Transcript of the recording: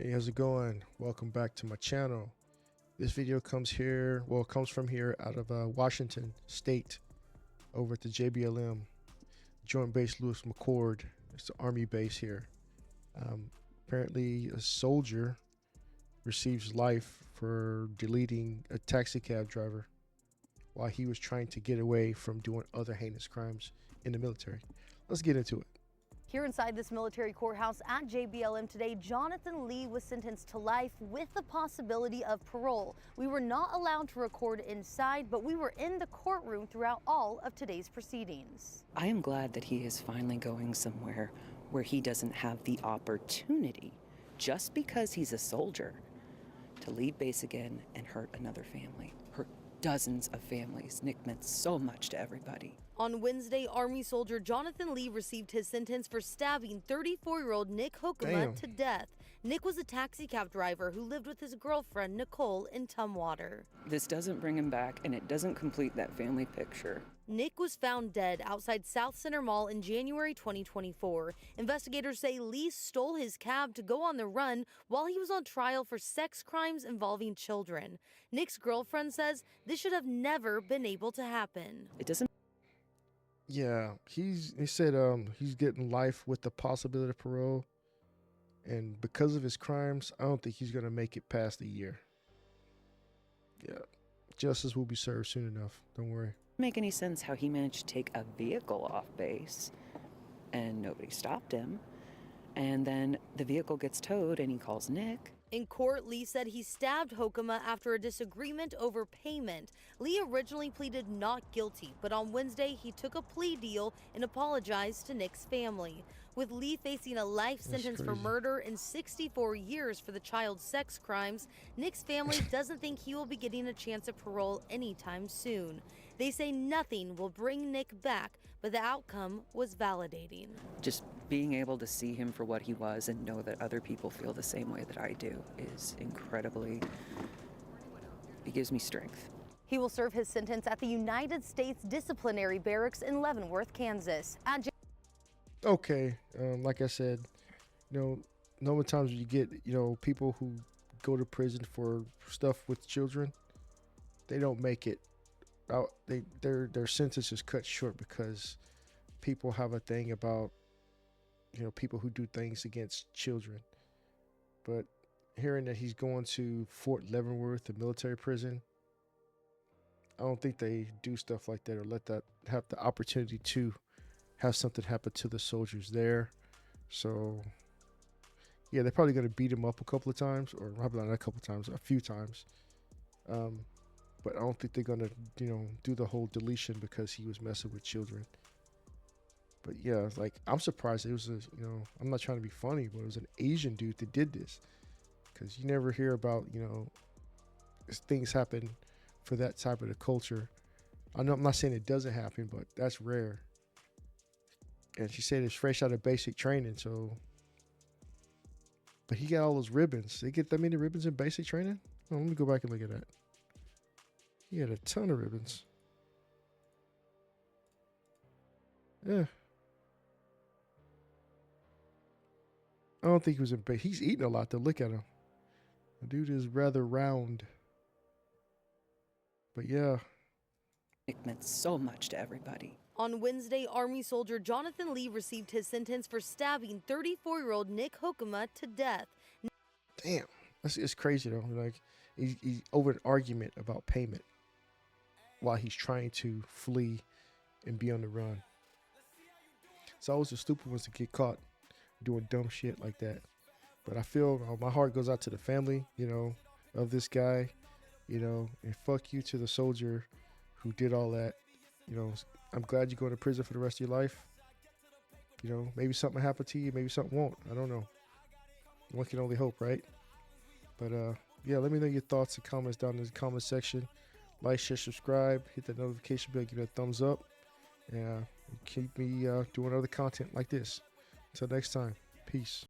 Hey, how's it going? Welcome back to my channel. This video comes from here out of Washington State, over at the JBLM, Joint Base Lewis McChord. It's the Army base here. Apparently, a soldier receives life for deleting a taxi cab driver while he was trying to get away from doing other heinous crimes in the military. Let's get into it. Here inside this military courthouse at JBLM today, Jonathan Lee was sentenced to life with the possibility of parole. We were not allowed to record inside, but we were in the courtroom throughout all of today's proceedings. I am glad that he is finally going somewhere where he doesn't have the opportunity, just because he's a soldier, to leave base again and hurt another family, hurt dozens of families. Nick meant so much to everybody. On Wednesday, Army soldier Jonathan Lee received his sentence for stabbing 34-year-old Nick Hokema to death. Nick was a taxi cab driver who lived with his girlfriend, Nicole, in Tumwater. This doesn't bring him back, and it doesn't complete that family picture. Nick was found dead outside South Center Mall in January 2024. Investigators say Lee stole his cab to go on the run while he was on trial for sex crimes involving children. Nick's girlfriend says this should have never been able to happen. It doesn't. Yeah, he said he's getting life with the possibility of parole, and because of his crimes, I don't think he's gonna make it past a year. Yeah, justice will be served soon enough. Don't worry. Make any sense how he managed to take a vehicle off base and nobody stopped him, and then the vehicle gets towed and he calls Nick. In court, Lee said he stabbed Hokema after a disagreement over payment. Lee originally pleaded not guilty, but on Wednesday he took a plea deal and apologized to Nick's family. With Lee facing a life sentence for murder and 64 years for the child's sex crimes, Nick's family doesn't think he will be getting a chance at parole anytime soon. They say nothing will bring Nick back, but the outcome was validating. Just being able to see him for what he was and know that other people feel the same way that I do is incredibly, it gives me strength. He will serve his sentence at the United States Disciplinary Barracks in Leavenworth, Kansas. Okay, like I said, normal times you get, people who go to prison for stuff with children, they don't make it out. Their sentence is cut short because people have a thing about, people who do things against children. But hearing that he's going to Fort Leavenworth, the military prison, I don't think they do stuff like that or let that have the opportunity to have something happen to the soldiers there. So yeah, they're probably going to beat him up a couple of times, or probably not a couple of times, a few times. But I don't think they're going to, do the whole deletion because he was messing with children. But yeah, like, I'm surprised it was I'm not trying to be funny, but it was an Asian dude that did this, because you never hear about, things happen for that type of the culture. I know I'm not saying it doesn't happen, but that's rare. And she said it's fresh out of basic training, so. But he got all those ribbons. They get that many ribbons in basic training? Oh, let me go back and look at that. He had a ton of ribbons. Yeah. I don't think he was in basic. He's eating a lot though. Look at him. The dude is rather round. But yeah. Nick meant so much to everybody. On Wednesday, Army soldier Jonathan Lee received his sentence for stabbing 34-year-old Nick Hokema to death. Damn, it's crazy though. Like, he's over an argument about payment while he's trying to flee and be on the run. It's always the stupid ones to get caught doing dumb shit like that. But I feel my heart goes out to the family, of this guy, and fuck you to the soldier who did all that. I'm glad you go to prison for the rest of your life. Maybe something happened to you, maybe something won't. I don't know. One can only hope, right? But yeah, let me know your thoughts and comments down in the comment section. Like, share, subscribe, hit that notification bell, give it a thumbs up, and keep me doing other content like this. Until next time, peace.